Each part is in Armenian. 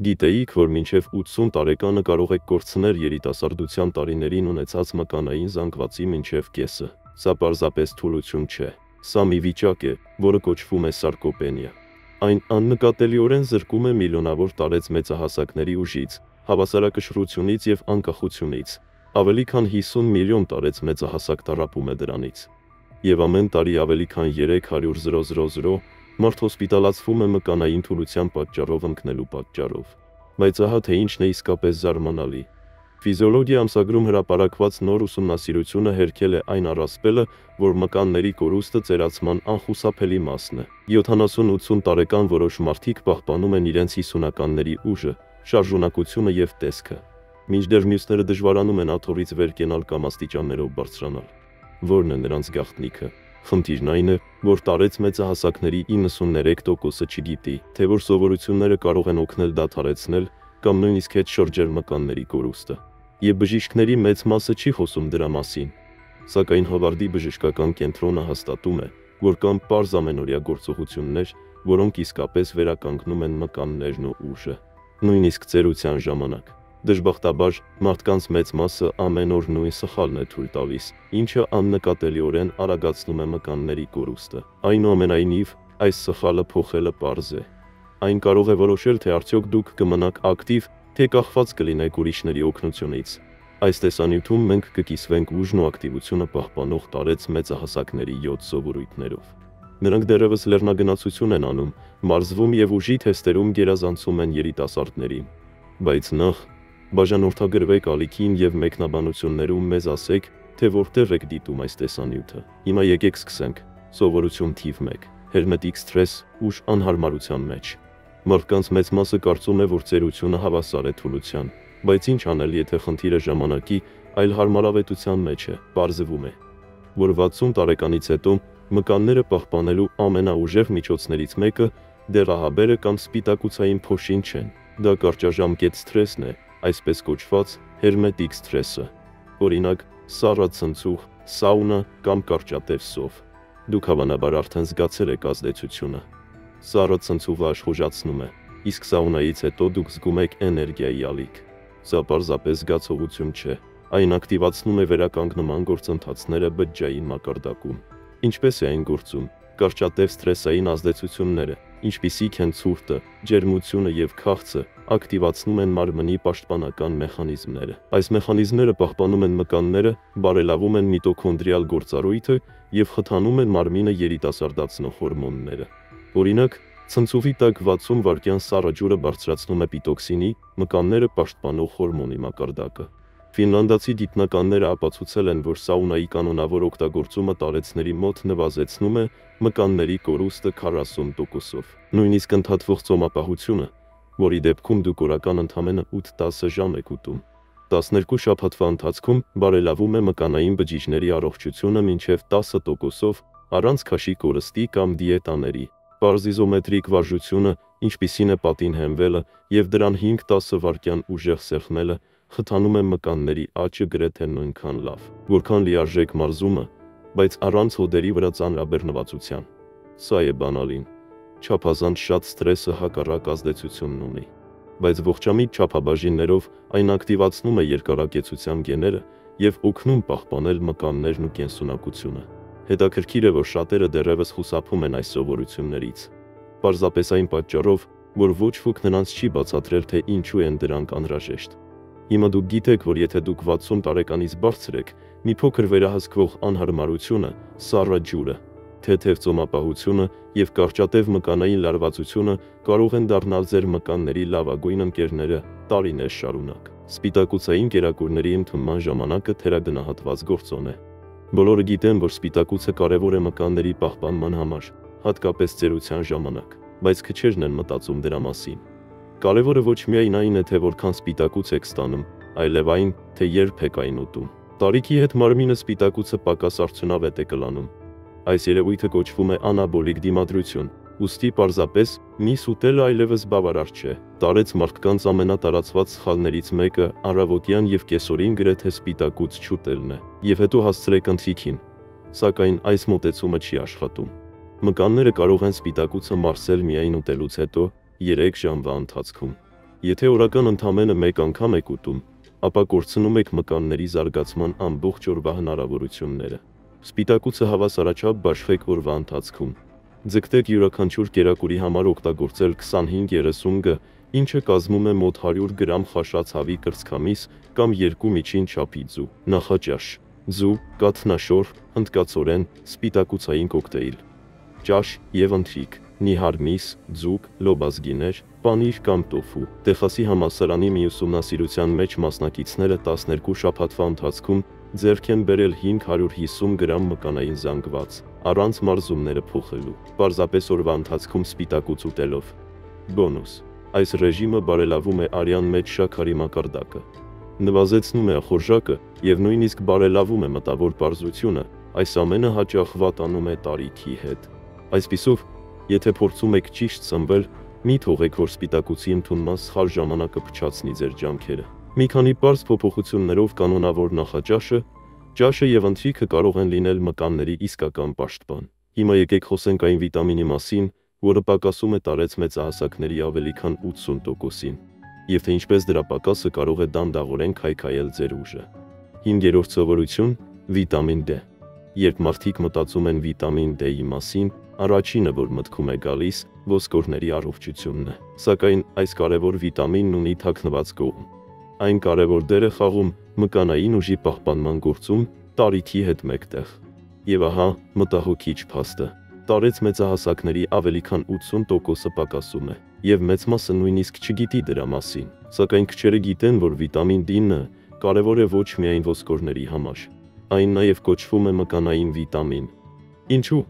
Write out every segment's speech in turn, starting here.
Գիտեիք, որ մինչև 80 տարեկանը կարող եք կորցնել երիտասարդության տարիներին ունեցած մկանային զանգվածի մինչև կեսը։ Սա պարզապես թուլություն չէ։ Սա մի վիճակ է, որը կոչվում է սարկոպենիա։ Այն աննկատելիորեն զրկում է միլիոնավոր տարեց մեծահասակների ուժից, հավասարակշռությունից եւ անկախությունից։ Ավելի քան 50 միլիոն տարեց մեծահասակ տառապում է դրանից։ Եվ ամեն տարի ավելի քան 300,000 մարդ հոսպիտալացվում է մկանային թուլության պատճառով ընկնելու պատճառով։ Բայց ահա թե ինչն է իսկապես զարմանալի։ Ֆիզիոլոգիա ամսագրում հրապարակված նոր ուսումնասիրությունը հերքել է այն առասպելը, որ մկանների կորուստը ծերացման անխուսափելի մասն է։ 70-80 տարեկան որոշ մարդիկ պահպանում են իրենց 50-ականների ուժը, շարժունակությունը եւ տեսքը, մինչդեռ մյուսները դժվարանում են աթոռից վեր կենալ կամ աստիճաններով բարձրանալ։ Որն է նրանց գաղտնիքը։ Խնդիրն այն է, որ տարեց մեծահասակների 93%-ը չգիտի, թե որ սովորությունները կարող են օգնել դադարեցնել կամ նույնիսկ հետ շրջել մկանների կորուստը։ Եվ բժիշկների մեծ մասը չի խոսում դրա մասին։ Սակայն Հովարդի բժշկական կենտրոնը հաստատում է, որ կան պարզ ամենօրյա գործողություններ, որոնք իսկապես վերականգնում են մկաններն ու ուժը, նույնիսկ ծերության ժամանակ։ Դժբախտաբար, մարդկանց մեծ մասը ամեն օր նույն սխալն է թույլ տալիս, ինչը աննկատելիորեն արագացնում է մկանների կորուստը։ Այնուամենայնիվ, այս սխալը փոխելը պարզ է։ Այն կարող է որոշել, թե արդյոք դուք կմնաք ակտիվ, թե կախված կլինեք ուրիշների օգնությունից։ Այս տեսանյութում մենք կկիսվենք ուժն ու ակտիվությունը պահպանող տարեց մեծահասակների 7 սովորույթներով։ Նրանք դեռևս լեռնագնացություն են անում, մարզվում եւ ուժի թեստերում գերազանցում են երիտասարդներին։ Բայց նախ բաժանորդագրվեք ալիքին եւ մեկնաբանություններում մեզ ասեք, թե որտեղ եք դիտում այս տեսանյութը։ Հիմա եկեք սկսենք։ Սովորություն թիվ 1. Հերմետիկ սթրես, ուժ անհարմարության մեջ։ Մարդկանց մեծ մասը կարծում է, որ ծերությունը հավասար է թուլության, բայց ինչ անել, եթե խնդիրը ժամանակի, այլ հարմարավետության մեջ է։ Պարզվում է, որ 60 տարեկանից հետո մկանները պահպանելու ամենաուժեղ միջոցներից մեկը դեղահաբերը կամ սպիտակուցային փոշին չեն։ Դա կարճաժամկետ սթրեսն է, այսպես կոչված հերմետիկ սթրեսը։ Օրինակ, սառը ցնցուղ, սաունա կամ կարճատև սով։ Դուք հավանաբար արդեն զգացել եք ազդեցությունը։ Սառը ցնցուղը աշխուժացնում է, իսկ սաունայից հետո դուք զգում եք էներգիայի ալիք։ Սա պարզապես զգացողություն չէ, այն ակտիվացնում է վերականգնման գործընթացները բջջային մակարդակում։ Ինչպես է այն գործում։ Կարճատև սթրեսային ազդեցությունները, ինչպիսիք են ցուրտը, ջերմությունը եւ քաղցը, ակտիվացնում են մարմնի պաշտպանական մեխանիզմները։ Այս մեխանիզմները պահպանում են մկանները, բարելավում են միտոքոնդրիալ գործառույթը եւ խթանում են մարմինը երիտասարդացնող հորմոնները։ Օրինակ, ցնցուղի տակ 60 վայրկյան սառը ջուրը բարձրացնում է պիտոքսինի, մկանները պաշտպանող հորմոնի մակարդակը։ Ֆինլանդացի գիտնականները ապացուցել են, որ սաունայի կանոնավոր օգտագործումը տարեցների մոտ նվազեցնում է մկանների կորուստը 40%-ով։ Նույնիսկ ընդհատվող ծոմապահությունը, որի դեպքում դուք օրական ընդամենը 8-10 ժամ եք ուտում, 12 շաբաթվա ընթացքում բարելավում է մկանային բջիջների առողջությունը մինչև 10%-ով առանց քաշի կորստի կամ դիետաների։ Պարզ իզոմետրիկ վարժությունը, ինչպիսին է պատին հենվելը եւ դրան 5-10 վայրկյան ուժեղ սեղմելը, խթանում է մկանների աճը գրեթե նույնքան լավ, որքան լիարժեք մարզումը, բայց առանց հոդերի վրա ծանրաբեռնվածության։ Սա է բանալին։ Չափազանց շատ սթրեսը հակառակ ազդեցությունն ունի, բայց ողջամիտ չափաբաժիններով այն ակտիվացնում է երկարակեցության գեները եւ օգնում պահպանել մկաններն ու կենսունակությունը։ Հետաքրքիր է, որ շատերը դեռևս խուսափում են այս սովորություններից։ Պարզապես այն պատճառով, որ ոչ ոք նրանց չի բացատրել, թե ինչու են դրանք անհրաժեշտ։ Հիմա դուք գիտեք, որ եթե դուք 60 տարեկանից բարձր եք, մի փոքր վերահսկվող անհարմարությունը, սառը ջուրը, թեթև ծոմապահությունը եւ կարճատև մկանային լարվածությունը կարող են դառնալ ձեր մկանների լավագույն ընկերները տարիներ շարունակ։ Սպիտակուցային կերակուրների ընդունման ժամանակը թերագնահատված գործոն է։ Բոլորը գիտեն, որ սպիտակուցը կարևոր է մկանների պահպանման համար, հատկապես ծերության ժամանակ, բայց քչերն են մտածում դրա մասին։ Կարևորը ոչ միայն այն է, թե որքան սպիտակուց եք ստանում, այլև այն, թե երբ եք այն ուտում։ Տարիքի հետ մարմինը սպիտակուցը պակաս արդյունավետ է կլանում։ Այս երևույթը կոչվում է անաբոլիկ դիմադրություն, ուստի պարզապես միս ուտելը այլևս բավարար չէ։ Տարեց մարդկանց ամենատարածված սխալներից մեկը առավոտյան եւ կեսօրին գրեթե սպիտակուց չուտելն է։ Եվ հետո հասցրեք ընթրիքին։ Սակայն այս մոտեցումը չի աշխատում։ Մկանները կարող են սպիտակուցը մարսել միայն ուտելուց հետո 3 ժամվա ընթացքում։ Եթե օրական ընդամենը մեկ անգամ եք ուտում, ապա կորցնում եք մկանների զարգացման ամբողջ օրվա հնարավորությունները։ Սպիտակուցը հավասարաչափ բաշխեք օրվա ընթացքում։ Ձգտեք յուրաքանչյուր կերակուրի համար օգտագործել 25-30 գ, ինչը կազմում է մոտ 100 գրամ խաշած հավի կրծքամիս կամ 2 միջին չափի ձու, նախաճաշ, ձու, կաթնաշոր, հնդկացորեն, սպիտակուցային կոկտեյլ, ճաշ եւ ընթրիք, նիհար միս, ձուկ, լոբազգիներ, պանիր կամ տոֆու։ Տեխասի համալսարանի մի ուսումնասիրության մեջ մասնակիցները 12 շաբաթվա ընթացքում ձեռք են բերել 550 գրամ մկանային զանգված, առանց մարզումները փոխելու, պարզապես օրվա ընթացքում սպիտակուց ուտելով։ Բոնուս. այս ռեժիմը բարելավում է արյան մեջ շաքարի մակարդակը, նվազեցնում է ախորժակը եւ նույնիսկ բարելավում է մտավոր պարզությունը, այս ամենը հաճախ վատանում է տարիքի հետ։ Այսպիսով, եթե փորձում եք ճիշտ սնվել, մի թողեք, որ սպիտակուցի ընդունման սխալ ժամանակը փչացնի ձեր ջանքերը։ Մի քանի պարզ փոփոխություններով կանոնավոր նախաճաշը, ճաշը եւ ընթրիքը կարող են լինել մկանների իսկական պաշտպան։ Հիմա եկեք խոսենք այն վիտամինի մասին, որը պակասում է տարեց մեծահասակների ավելի քան 80%-ին, եւ թե ինչպես դրա պակասը կարող է դանդաղորեն քայքայել ձեր ուժը։ 5-րդ սովորություն՝ վիտամին D։ Երբ մարդիկ մտածում են վիտամին D-ի մասին, առաջինը, որ մտքում է գալիս, ոսկորների առողջությունն է։ Սակայն այս կարևոր վիտամինն ունի թաքնված կողմ։ Այն կարևոր դեր է խաղում մկանային ուժի պահպանման գործում տարիքի հետ մեկտեղ։ Եվ ահա մտահոգիչ փաստը։ Տարեց մեծահասակների ավելի քան 80%-ը պակասում է, եւ մեծ մասը նույնիսկ չգիտի դրա մասին։ Սակայն քչերը գիտեն, որ վիտամին D-ն կարևոր է ոչ միայն ոսկորների համար, այն նաեւ կոչվում է մկանային վիտամին։ Ինչու՞։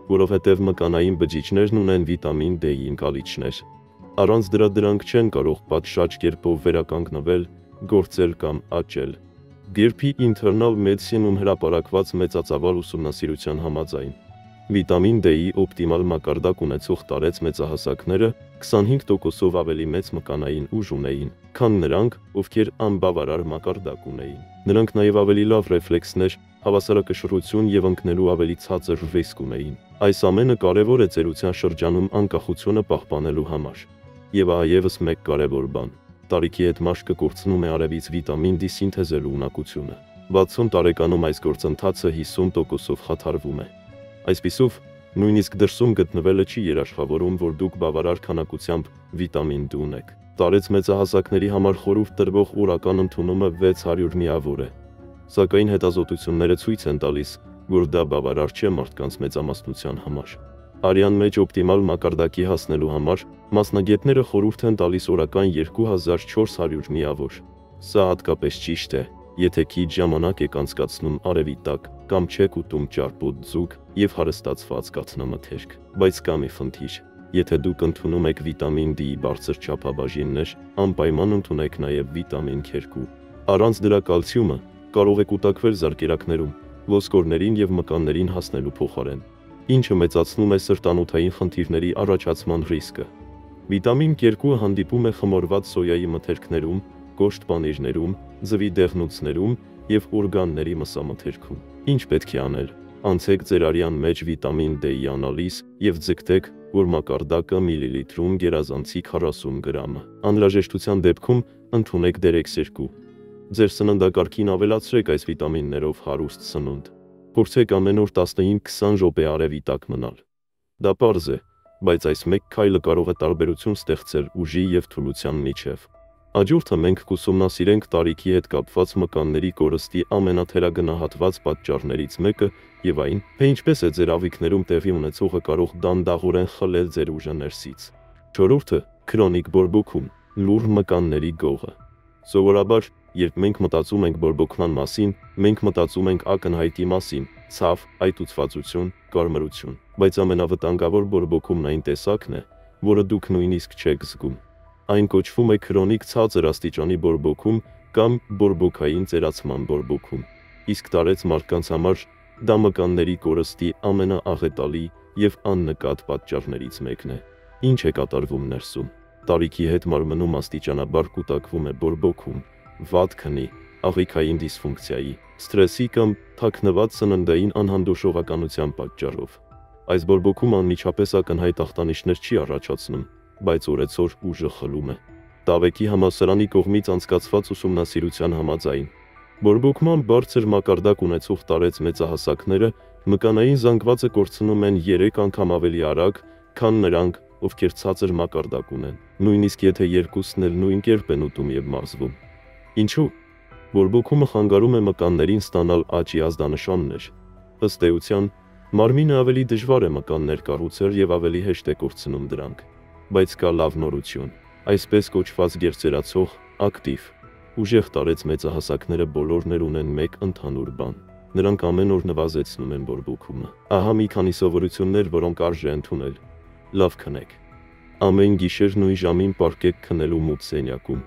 Որովհետև մկանային բջիջներն ունեն վիտամին D-ի ընկալիչներ։ Առանց դրա դրանք չեն կարող պատշաճ կերպով վերականգնվել, գործել կամ աճել։ Գրփի Internal Medicine-ում հրապարակված մեծածավալ ուսումնասիրության համաձայն, վիտամին D-ի օպտիմալ մակարդակ ունեցող տարեց մեծահասակները 25%-ով ավելի մեծ մկանային ուժ ունեին, քան նրանք, ովքեր անբավարար մակարդակ ունեին։ Նրանք նաև ավելի լավ ռեֆլեքսներ, հավասարակշռություն եւ ընկնելու ավելի ցածր ռիսկ ունեին։ Այս ամենը կարևոր է ծերության շրջանում անկախությունը պահպանելու համար։ Եվ ահա եւս մեկ կարևոր բան. տարիքի հետ մաշկը կորցնում է արևից վիտամին D սինթեզելու ունակությունը։ 60 տարեկանում այս գործընթացը 50%-ով խաթարվում է։ Այսպիսով, նույնիսկ դրսում գտնվելը չի երաշխավորում, որ դուք բավարար քանակությամբ վիտամին D ունեք։ Տարեց մեծահասակների համար խորհուրդ տրվող օրական ընդունումը 600 միավոր է։ Սակայն հետազոտությունները ցույց են տալիս, որ դա բավարար չէ մարդկանց մեծամասնության համար։ Արյան մեջ օպտիմալ մակարդակի հասնելու համար մասնագետները խորհուրդ են տալիս օրական 2400 միավոր։ Սա հատկապես ճիշտ է, եթե քիչ ժամանակ եք անցկացնում արևի տակ կամ չեք ուտում ճարպոտ ձուկ եւ հարստացված կաթնամթերք։ Բայց կա մի խնդիր. եթե դուք ընդունում եք վիտամին D-ի բարձր չափաբաժիններ, անպայման ընդունեք նաեւ վիտամին K2։ Առանց դրա կալցիումը կարող է կուտակվել զարկերակներում, ոսկորներին եւ մկաններին հասնելու փոխարեն, ինչը մեծացնում է սրտանոթային խնդիրների առաջացման ռիսկը։ Վիտամին K2-ը հանդիպում է խմորված սոյայի մթերքներում, կոշտ պանիրներում, ձվի դեղնուցներում եւ օրգանների մսամթերքում։ Ինչ պետք է անել։ Անցեք ձեր արյան մեջ վիտամին D-ի անալիզ եւ ձգտեք, որ մակարդակը միլիլիտրում գերազանցի 40 գրամը։ Անհրաժեշտության դեպքում ընդունեք DEREX2։ Ձեր սննդակարգին ավելացրեք այս վիտամիններով հարուստ սնունդ։ Փորձեք ամեն օր 15-20 րոպե արևի տակ մնալ։ Դա պարզ է, բայց այս մեկ քայլը կարող է տարբերություն ստեղծել ուժի եւ թուլության միջև։ Հաջորդը մենք կուսումնասիրենք տարիքի հետ կապված մկանների կորստի ամենաթերագնահատված պատճառներից մեկը եւ այն, թե ինչպես է ձեր աղիքներում տեղի ունեցողը կարող դանդաղորեն խլել ձեր ուժը ներսից։ 4-րդը՝ քրոնիկ բորբոքում, լուռ մկանների գողը։ Սովորաբար, երբ մենք մտածում ենք բորբոքման մասին, մենք մտածում ենք ակնհայտի մասին՝ ցավ, այտուցվածություն, կարմրություն, բայց ամենավտանգավոր բորբոքումն այն տեսակն է, որը դուք նույնիսկ չեք զգում։ Այն կոչվում է քրոնիկ ցածր աստիճանի բորբոքում կամ բորբոքային ծերացման բորբոքում։ Իսկ տարեց մարդկանց համար դա մկանների կորստի ամենաաղետալի եւ աննկատ պատճառներից մեկն է։ Ինչ է կատարվում ներսում։ Տարիքի հետ մարմնում աստիճանաբար կուտակվում է բորբոքում, վատ քնի, աղիքային դիսֆունկցիայի, սթրեսի կամ թաքնված սննդային անհանդուրժողականության պատճառով։ Այս բորբոքումը անմիջապես ակնհայտ ախտանիշներ չի առաջացնում, բայց օրեցօր ուժը խլում է։ Տավեկի համալսարանի կողմից անցկացված ուսումնասիրության համաձայն, բորբոքման բարձր մակարդակ ունեցող տարեց մեծահասակները մկանային զանգվածը կորցնում են 3 անգամ ավելի արագ, քան նրանք, ովքեր ցածր մակարդակ ունեն, նույնիսկ եթե երկուսն էլ նույն կերպ են ուտում եւ մարզվում։ Ինչու՞։ Բորբոքումը խանգարում է մկաններին ստանալ աճի ազդանշաններ։ Ըստ էության, մարմինը ավելի դժվար է մկաններ կառուցել եւ ավելի հեշտ է կորցնում դրանք։ Բայց կա լավ նորություն։ Այսպես կոչված գերծերացող, ակտիվ, ուժեղ տարեց մեծահասակները բոլորներ ունեն մեկ ընդհանուր բան։ Նրանք ամեն օր նվազեցնում են բորբոքումը։ Ահա մի քանի սովորություններ, որոնք արժե ընդունել։ Լավ քնեք։ Ամեն գիշեր նույն ժամին պարկեք քնելու մութ սենյակում։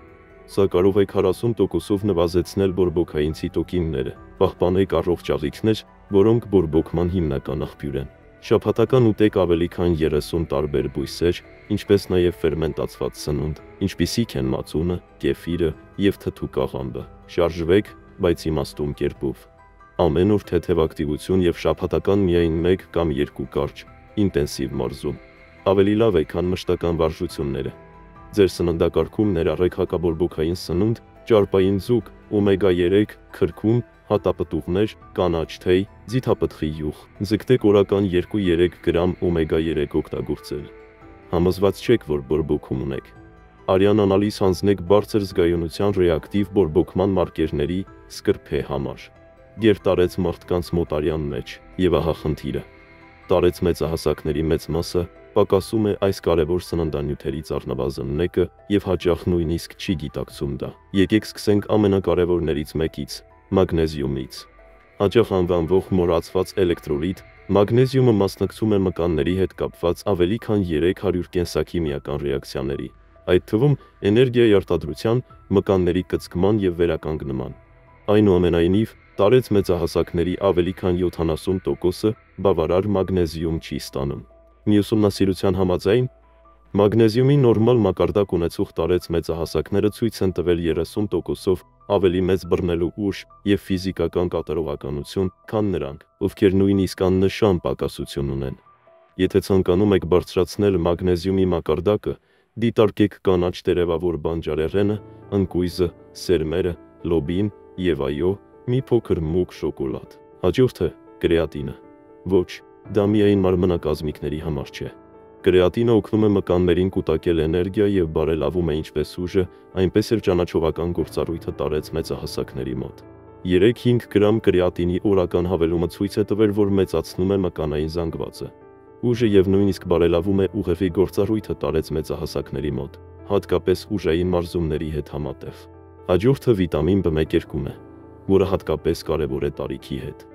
Սա կարող է 40%-ով նվազեցնել բորբոքային ցիտոկինները, պահպանեք առողջ աղիքներ, որոնք բորբոքման հիմնական աղբյուր են։ Շաբաթական ուտեք ավելի քան 30 տարբեր բույսեր, ինչպես նաև ֆերմենտացված սնունդ, ինչպիսիք են մածունը, կեֆիրը եւ թթու կաղամբը։ Շարժվեք, բայց իմաստուն կերպով։ Ամեն օր թեթև ակտիվություն եւ շաբաթական միայն 1 կամ 2 կարճ, ինտենսիվ մարզում։ Ավելի լավ է, քան մշտական վարժությունները։ Ձեր սննդակարգում ներառեք հակաբորբոքային սնունդ, ճարպային ձուկ, օմեգա 3, քրքում, հատապտուղներ, կանաչ թեյ, ձիթապտղի յուղ։ Ձգտեք օրական 2-3 գրամ օմեգա 3 օգտագործել։ Համոզված չեք, որ բորբոքում ունեք։ Արյան անալիզ հանձնեք բարձր զգայունության ռեակտիվ բորբոքման մարկերների (SCRP) համար։ Գերտարեց մարդկանց մոտ արյան մեջ, եւ ահա խնդիրը։ Տարեց մեծահասակների մեծ մասը պակասում է այս կարևոր սննդանյութերից առնվազն մեկը եւ հաճախ նույնիսկ չի գիտակցում դա։ Եկեք սկսենք ամենակարևորներից մեկից՝ մագնեզիումից։ Հաճախ անվանվող մոռացված էլեկտրոլիտ, մագնեզիումը մասնակցում է մկանների հետ կապված ավելի քան 300 կենսաքիմիական ռեակցիաների, այդ թվում էներգիայի արտադրության, մկանների կծկման եւ վերականգնման։ Այնուամենայնիվ, տարեց մեծահասակների ավելի քան 70%-ը բավարար մագնեզիում չի ստանում։ Մի ուսումնասիրության համաձայն, մագնեզիումի նորմալ մակարդակ ունեցող տարեց մեծահասակները ցույց են տվել 30%-ով ավելի մեծ բռնելու ուժ եւ ֆիզիկական կատարողականություն, քան նրանք, ովքեր նույնիսկ աննշան պակասություն ունեն։ Եթե ցանկանում եք բարձրացնել մագնեզիումի մակարդակը, դիտարկեք կանաչ տերևավոր բանջարեղենը, ընկույզը, սերմերը, լոբին եւ այո, մի փոքր մուգ շոկոլադ։ Հաջորդը՝ կրեատինը։ Ոչ, դա միայն մարմնակազմիկների համար չէ։ Կրեատինը օգնում է մկաններին կուտակել էներգիա եւ բարելավում է ինչպես ուժը, այնպես էլ ճանաչողական գործառույթը տարեց մեծահասակների մոտ։ 3-5 գրամ կրեատինի օրական հավելումը ցույց է տվել, որ մեծացնում է մկանային զանգվածը։ Ուժը եւ նույնիսկ բարելավում է ուղեղի գործառույթը տարեց մեծահասակների մոտ, հատկապես ուժային մարզումների հետ համատեղ։ Հաջորդը վիտամին B1-2-ն է, որը հատկապես կարևոր է տարիքի հետ։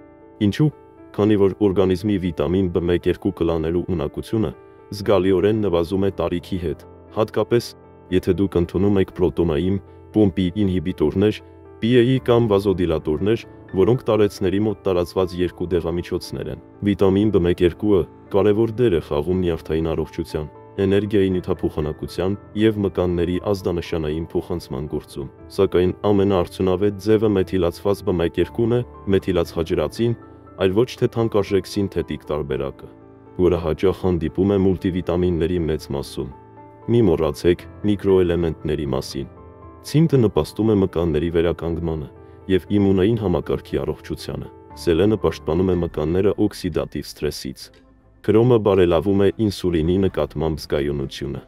Ինչու՞։ Քանի որ օրգանիզմի վիտամին B1-2 կլանելու ունակությունը զգալիորեն նվազում է տարիքի հետ, հատկապես, եթե դուք ընդունում եք պրոտոնային պոմպի ինհիբիտորներ, PAE կամ վազոդիլատորներ, որոնք տարեցների մոտ տարածված երկու դեղամիջոցներ են։ Վիտամին B1-2-ը կարևոր դեր է խաղում նյարդային առողջության, էներգիայի նյութափոխանակության եւ մկանների ազդանշանային փոխանցման գործում։ Սակայն ամենաարդյունավետ ձևը մեթիլացված B1-2-ն է, մեթիլացխաջրածին, այլ ոչ թե թանկարժեք սինթետիկ տարբերակը, որը հաճախ հանդիպում է մուլտիվիտամինների մեծ մասում։ Մի մոռացեք միկրոէլեմենտների մասին։ Ցինկը նպաստում է մկանների վերականգմանը եւ իմունային համակարգի առողջությանը։ Սելենը պաշտպանում է մկանները օքսիդատիվ սթրեսից։ Քրոմը բարելավում է ինսուլինի նկատմամբ զգայունությունը,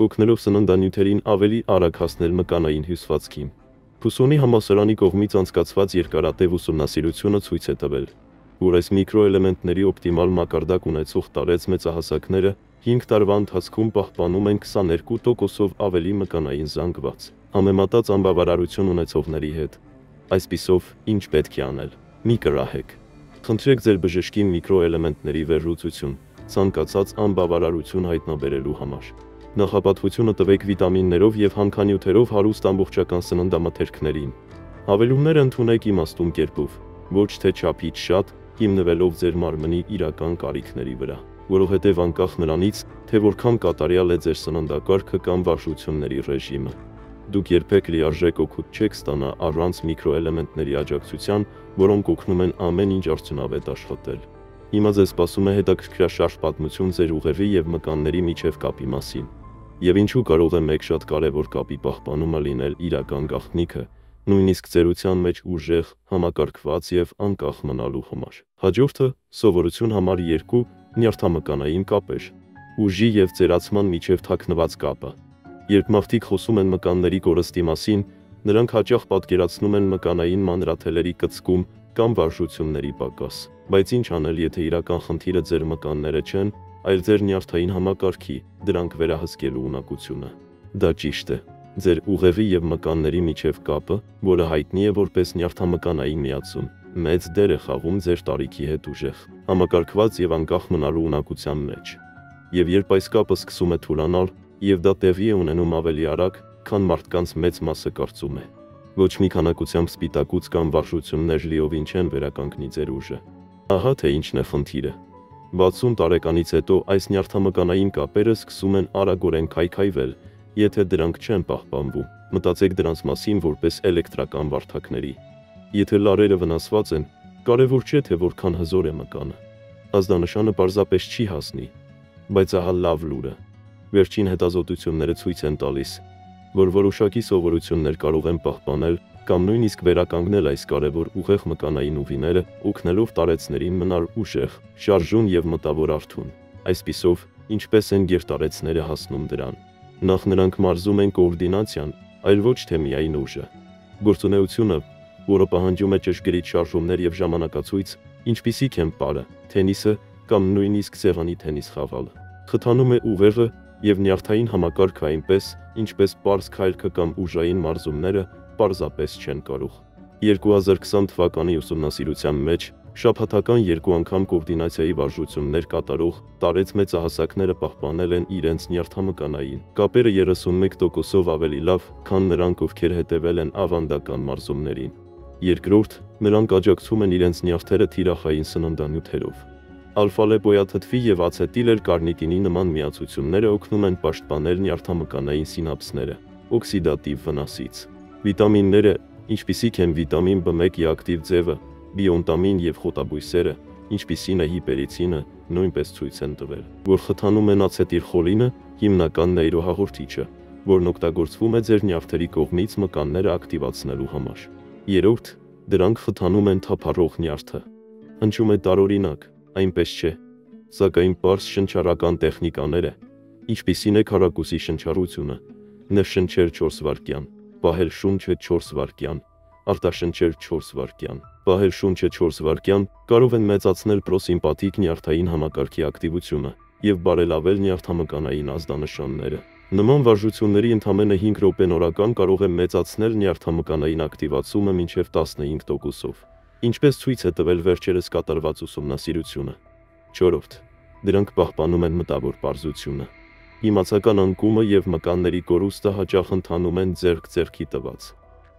օգնելով սննդանյութերին ավելի արագ հասնել մկանային հյուսվածքին։ Փուսոնի համալսարանի կողմից անցկացված երկարատև ուսումնասիրությունը ցույց է տվել, որ այս միկրոէլեմենտների օպտիմալ մակարդակ ունեցող տարեց մեծահասակները 5 տարվա ընթացքում պահպանում են 22%-ով ավելի մկանային զանգված, համեմատած անբավարարություն ունեցողների հետ։ Այսպիսով, ինչ պետք է անել։ Մի կռահեք։ Խնդրեք ձեր բժշկին միկրոէլեմենտների վերլուծություն, ցանկացած անբավարարություն հայտնաբերելու համար։ Նախապատվությունը տվեք վիտամիններով եւ հանքանյութերով հարուստ ամբողջական սննդամթերքներին։ Հավելումներ ընդունեք իմաստուն կերպով, ոչ թե չափից շատ, հիմնվելով ձեր մարմնի իրական կարիքների վրա, որովհետև անկախ նրանից, թե որքան կատարյալ է ձեր սննդակարգը կամ վարժությունների ռեժիմը, դուք երբեք լիարժեք օգուտ չեք ստանա առանց միկրոէլեմենտների աջակցության, որոնք օգնում են ամեն ինչ արդյունավետ աշխատել։ Հիմա ձեզ սպասում է հետաքրքրաշարժ պատմություն ձեր ուղեղի եւ մկանների միջև կապի մասին։ Եվ ինչու կարող է մեկ շատ կարևոր կապի պահպանումը լինել իրական գաղտնիքը, նույնիսկ ծերության մեջ ուժեղ, համակարգված եւ անկախ մնալու համար։ Հաջորդը սովորություն համար 2 նյարդամկանային կապեր։ Ուժի եւ ծերացման միջև թաքնված կապը։ Երբ մարդիկ խոսում են մկանների կորստի մասին, նրանք հաճախ պատկերացնում են մկանային մանրաթելերի կծկում կամ վարժությունների պակաս։ Բայց ինչ անել, եթե իրական խնդիրը ձեր մկանները չեն, այլ ձեր նյարդային համակարգի, դրանք վերահսկելու ունակությունը։ Դա ճիշտ է։ Ձեր ուղեղի եւ մկանների միջև կապը, որը հայտնի է որպես նյարդամկանային միացում, մեծ դեր է խաղում ձեր տարիքի հետ ուժեղ, համակարգված եւ անկախ մնալու ունակության մեջ։ Եվ երբ այս կապը սկսում է թուլանալ, եւ դա տեղի է ունենում ավելի արագ, քան մարդկանց մեծ մասը կարծում է, ոչ մի քանակությամբ սպիտակուց կամ վարժություններ լիովին չեն վերականգնի ձեր ուժը։ Ահա թե ինչն է խնդիրը։ 60 տարեկանից հետո այս նյարդամկանային կապերը սկսում են արագորեն քայքայվել, եթե դրանք չեն պահպանվում։ Մտածեք դրանց մասին որպես էլեկտրական վարդակների։ Եթե լարերը վնասված են, կարևոր չէ թե որքան հզոր է մկանը։ Ազդանշանը պարզապես չի հասնի, բայց ահա լավ լուրը։ Վերջին հետազոտությունները ցույց են տալիս, որ որոշակի սովորություններ կարող են պահպանել կամ նույնիսկ վերականգնել այս կարևոր ուղեղ մկանային ուղիները, օգնելով տարեցներին մնալ ուժեղ, շարժուն եւ մտավոր արթուն։ Այսպիսով, ինչպես են գերտարեցները հասնում դրան։ Նախ նրանք մարզում են կոորդինացիան, այլ ոչ թե միայն ուժը։ Գործունեությունը, որը պահանջում է ճշգրիտ շարժումներ եւ ժամանակացույց, ինչպիսիք են պարը, թենիսը կամ նույնիսկ սեղանի թենիս խաղալը, խթանում է ուղեղը եւ նյարդային համակարգը այնպես, ինչպես պարզ քայլքը կամ ուժային մարզումները պարզապես չեն կարող։ 2020 թվականի ուսումնասիրության մեջ շաբաթական 2 անգամ կոորդինացիայի վարժություններ կատարող տարեց մեծահասակները պահպանել են իրենց նյարդամկանային կապերը 31%-ով ավելի լավ, քան նրանք, ովքեր հետևել են ավանդական մարզումներին։ Երկրորդ, նրանք աջակցում են իրենց նյարդերը թիրախային սննդանյութերով։ Ալֆա-լեպոյաթթվի եւ ացետիլ-L-կարնիտինի նման միացությունները օգնում են պաշտպանել նյարդամկանային սինապսները օքսիդատիվ վնասից։ Վիտամինները, ինչպիսիք են վիտամին B1-ի ակտիվ ձևը, բիոնտամին եւ խոտաբույսերը, ինչպիսին է հիպերիցինը, նույնպես ցույց են տվել, որ խթանում են ացետիլխոլինը, հիմնական նեյրոհաղորդիչը, որն օգտագործվում է ձեր նյարդերի կողմից մկանները ակտիվացնելու համար։ Երրորդ, դրանք խթանում են թափառող նյարդը։ Հնչում է տարօրինակ, այնպես չէ, սակայն պարզ շնչառական տեխնիկաները, ինչպիսին է քառակուսի շնչառությունը, նշշնչել 4 վայրկյան, պահել շունչը 4 վայրկյան, արտաշնչել 4 վայրկյան, պահել շունչը 4 վայրկյան, կարող են մեծացնել պրոսիմպաթիկ նյարդային համակարգի ակտիվությունը եւ բարելավել նյարդամկանային ազդանշանները։ Նման վարժությունների ընդամենը 5 րոպեն կարող է մեծացնել նյարդամկանային ակտիվացումը մինչև 15%-ով, ինչպես ցույց է տվել վերջերս կատարված ուսումնասիրությունը։ 4. Դրանք պահպանում են մտավոր պարզությունը։ Իմացական անկումը եւ մկանների կորուստը հաճախ ընթանում են ձեռք-ձեռքի տված։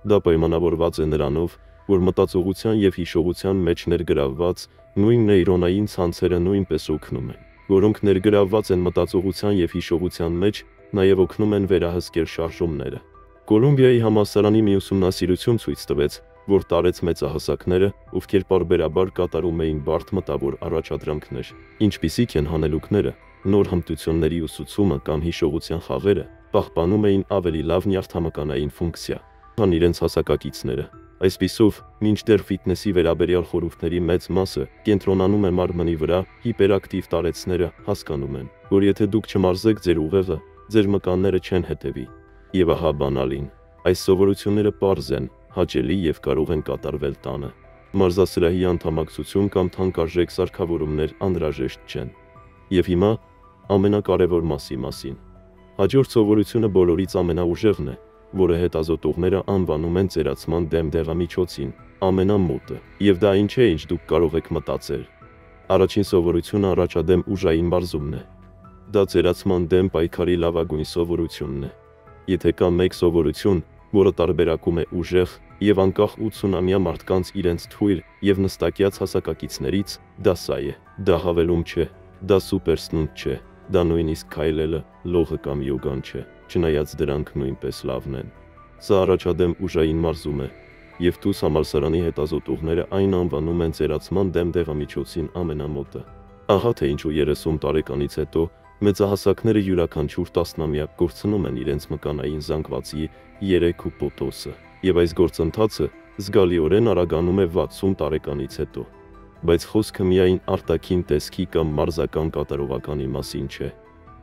Դա պայմանավորված է նրանով, որ մտածողության եւ հիշողության մեջ ներգրավված նույն նեյրոնային ցանցերը նույնպես օգնում են, որոնք ներգրավված են մտածողության եւ հիշողության մեջ, նաեւ օգնում են վերահսկել շարժումները։ Կոլումբիայի համալսարանի մի ուսումնասիրություն ցույց տվեց, որ տարեց մեծահասակները, ովքեր պարբերաբար կատարում էին բարդ մտավոր առաջադրանքներ, ինչպիսիք են հանելուկները, նոր հմտությունների ուսուցումը կամ հիշողության խաղերը, պահպանում էին ավելի լավ նյարդամկանային ֆունկցիա, քան իրենց հասակակիցները։ Այսպիսով, մինչդեռ ֆիթնեսի վերաբերյալ խորհուրդների մեծ մասը կենտրոնանում է մարմնի վրա, հիպերակտիվ տարեցները հասկանում են, որ եթե դուք չմարզեք ձեր ուղեղը, ձեր մկանները չեն հետևի։ Եվ ահա բանալին, այս սովորությունները պարզ են, հաճելի եւ կարող են կատարվել տանը։ Մարզասրահի անդամակցություն կամ թանկարժեք սարքավորումներ անհրաժեշտ չեն։ Եվ հիմա ամենակարևոր մասի մասին։ Հաջորդ սովորությունը բոլորից ամենաուժեղն է, որը հետազոտողները անվանում են ծերացման դեմ դեղամիջոցին, ամենամոտը, եւ դա ինչ է, ինչ դուք կարող եք մտածել։ Առաջին սովորությունը առաջադեմ ուժային մարզումն է։ Դա ծերացման դեմ պայքարի լավագույն սովորությունն է։ Եթե կա մեկ սովորություն, որը տարբերակում է ուժեղ եւ անկախ 80-ամյա մարդկանց իրենց թույլ եւ նստակյաց հասակակիցներից, դա սա է։ Դա հավելում չէ, դա սուպերսնունդ չէ, դա նույնիսկ քայլելը, լողը կամ յոգան չէ, չնայած դրանք նույնպես լավն են։ Սա առաջադեմ ուժային մարզում է, եւ դուս համալսարանի հետազոտողները այն անվանում են ծերացման դեմ դեղամիջոցին ամենամոտը։ Ահա թե ինչու 30 տարեկանից հետո Մեծահասակները յուրաքանչյուր տասնամյակ կորցնում են իրենց մկանային զանգվածի 3% եւ այս գործընթացը զգալիորեն արագանում է 60 տարեկանից հետո։ Բայց խոսքը միայն արտաքին տեսքի կամ մարզական կատարողականի մասին չէ։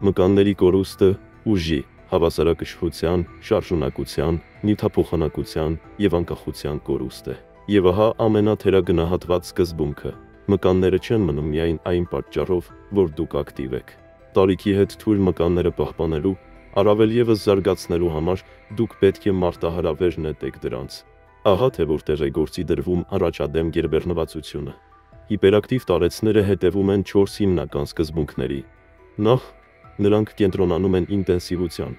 Մկանների կորուստը ուժի, հավասարակշռության, շարժունակության, նյութափոխանակության եւ անկախության կորուստ է։ Եվ ահա ամենաթերագնահատված սկզբունքը. մկանները չեն մնում միայն այն պատճառով, որ դուք ակտիվ եք։ Տարիքի հետ թույլ մկանները պահպանելու, առավել եւս զարգացնելու համար դուք պետք է մարտահրավեր նետեք դրանց։ Ահա թե որտեղ է գործի դրվում առաջադեմ գերբեռնվածությունը։ Հիպերակտիվ տարեցները հետևում են 4 հիմնական սկզբունքների։ Նախ, նրանք կենտրոնանում են ինտենսիվության,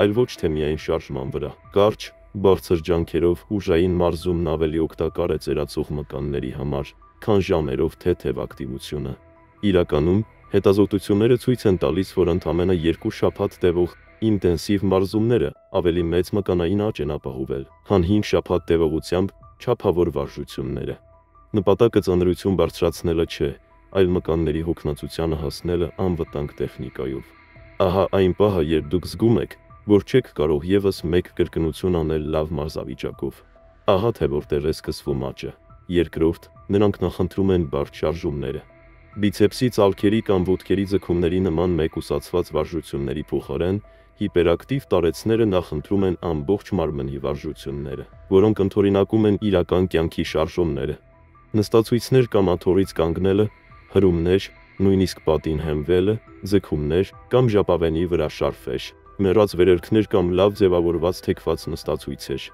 այլ ոչ թե միայն շարժման վրա։ Կարճ, բարձր ջանքերով ուժային մարզումն ավելի օգտակար է ծերացող մկանների համար, քան ժամերով թեթև ակտիվությունը։ Իրականում, հետազոտությունները ցույց են տալիս, որ ընդամենը 2 շաբաթ տևող ինտենսիվ մարզումները ավելի մեծ մկանային աճ են ապահովել, քան 5 շաբաթ տևողությամբ չափավոր վարժությունները։ Նպատակը ծանրություն բարձրացնելը չէ, այլ մկանների հոգնածությանը հասնելը անվտանգ տեխնիկայով։ Ահա այն պահը, երբ դուք զգում եք, որ չեք կարող եւս մեկ կրկնություն անել լավ մարզավիճակով։ Ահա թե որտեղ է սկսվում աճը։ Երկրորդ, նրանք նախընտրում են բարդ շարժումները։ Բիցեպսի ծալքերի կամ ոտքերի ձգումների նման մեկուսացված վարժությունների փոխարեն հիպերակտիվ տարեցները նախընտրում են ամբողջ մարմնի վարժությունները, որոնք ընդօրինակում են իրական կյանքի շարժումները։ Նստացույցներ կամ աթոռից կանգնելը, հրումներ, նույնիսկ պատին հենվելը, ձգումներ կամ ժապավենի վրա շարֆեշ, մեռած վերելքներ կամ լավ ձևավորված թեքված նստացույցեր։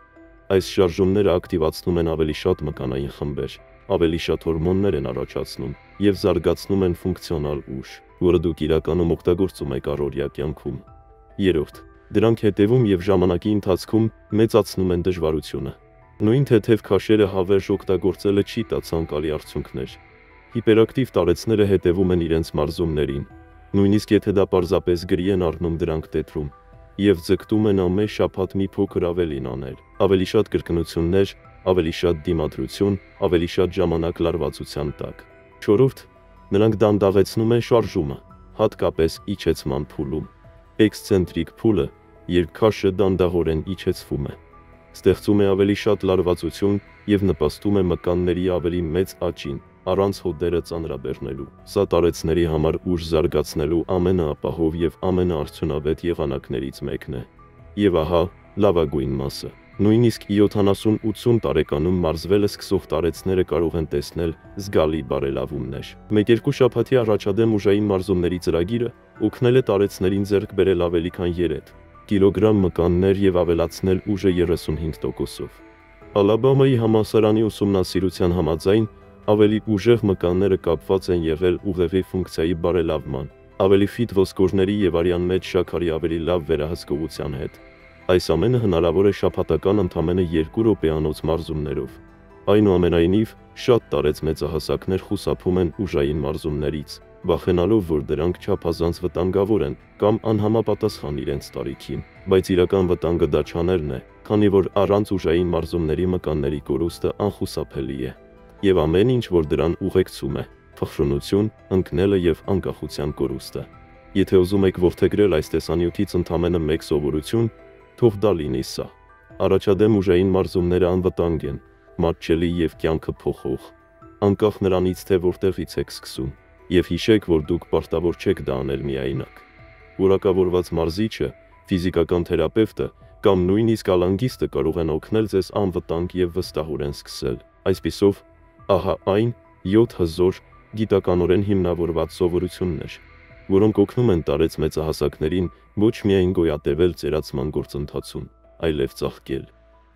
Այս շարժումները ակտիվացնում են ավելի շատ մկանային խմբեր, ավելի շատ հորմոններ են առաջացնում եւ զարգացնում են ֆունկցիոնալ ուժ, որը դուք իրականում օգտագործում եք առօրյա կյանքում։ Երրորդ, դրանք հետևում եւ ժամանակի ընթացքում մեծացնում են դժվարությունը։ Նույն թեթև քաշերը հավերժ օգտագործելը չի տա ցանկալի արդյունքներ։ Հիպերակտիվ տարեցները հետևում են իրենց մարզումներին, նույնիսկ եթե դա պարզապես գրի են առնում դրանք տետրում, եւ ձգտում են ամեն շաբաթ մի փոքր ավելին անել, ավելի շատ կրկնություններ, ավելի շատ դիմադրություն, ավելի շատ ժամանակ լարվածության տակ։ Չորրորդ, նրանք դանդաղեցնում են շարժումը, հատկապես իջեցման փուլում։ Էքսցենտրիկ փուլը, երբ քաշը դանդաղորեն իջեցվում է, ստեղծում է ավելի շատ լարվածություն եւ նպաստում է մկանների ավելի մեծ աճին, առանց հոդերը ծանրաբեռնելու։ Սա տարեցների համար ուժ զարգացնելու ամենաապահով եւ ամենաարդյունավետ եղանակներից մեկն է։ Եվ ահա, լավագույն մասը։ Նույնիսկ 70-80 տարեկանում մարզվելը սկսող տարեցները կարող են տեսնել զգալի բարելավումներ։ 1-2 շաբաթի առաջադեմ ուժային մարզումների ծրագիրը օգնել է տարեցներին ձեռք բերել ավելի քան 3 կիլոգրամ մկաններ եւ ավելացնել ուժը 35%-ով։ Ալաբամայի համալսարանի ուսումնասիրության համաձայն ավելի ուժեղ մկանները կապված են եղել ուղեղի ֆունկցիայի բարելավման, ավելի ֆիտ ոսկորների եւ արյան մեջ շաքարի ավելի լավ վերահսկողության հետ։ Այս ամենը հնարավոր է շաբաթական ընդամենը 2 րոպեանոց մարզումներով։ Այնուամենայնիվ, շատ տարեց մեծահասակներ խուսափում են ուժային մարզումներից, վախենալով, որ դրանք չափազանց վտանգավոր են կամ անհամապատասխան իրենց տարիքին, բայց իրական վտանգը դա չաներն է, քանի որ առանց ուժային մարզումների մկանների կորուստը անխուսափելի է։ Եվ ամեն ինչ, որ դրան ուղեկցում է, փխրունություն, ընկնելը եւ անկախության կորուստը։ Եթե ուզում եք որդեգրել այս տեսանյութից ընդամենը մեկ սովորություն, թող դա լինի սա. առաջադեմ ուժային մարզումները անվտանգ են, մատչելի եւ կյանքը փոխող, անկախ նրանից, թե որտեղից եք սկսում, եւ հիշեք, որ դուք պարտավոր չեք դա անել միայնակ։ Որակավորված մարզիչը, ֆիզիկական թերապևտը կամ նույնիսկ ալանգիստը կարող են օգնել ձեզ անվտանգ եւ վստահորեն սկսել։ Այսպիսով, ահա այն 7 հզոր, գիտականորեն հիմնավորված սովորություններ, որոնք օգնում են տարեց մեծահասակներին ոչ միայն գոյատևել ծերացման գործընթացում, այլև ծաղկել։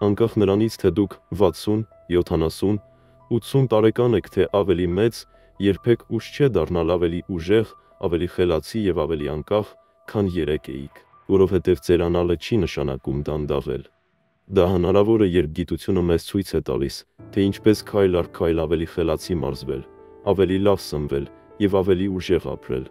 Անկախ նրանից, թե դուք 60, 70, 80 տարեկան եք, թե ավելի մեծ, երբեք ուշ չէ դառնալ ավելի ուժեղ, ավելի խելացի եւ ավելի անկախ, քան երեք էիք, որովհետեւ ծերանալը չի նշանակում դանդաղել։ Դա հնարավոր է, երբ գիտությունը մեզ ցույց է տալիս, թե ինչպես քայլ առ քայլ ավելի խելացի մարզվել, ավելի լավ սնվել եւ ավելի ուժեղ ապրել։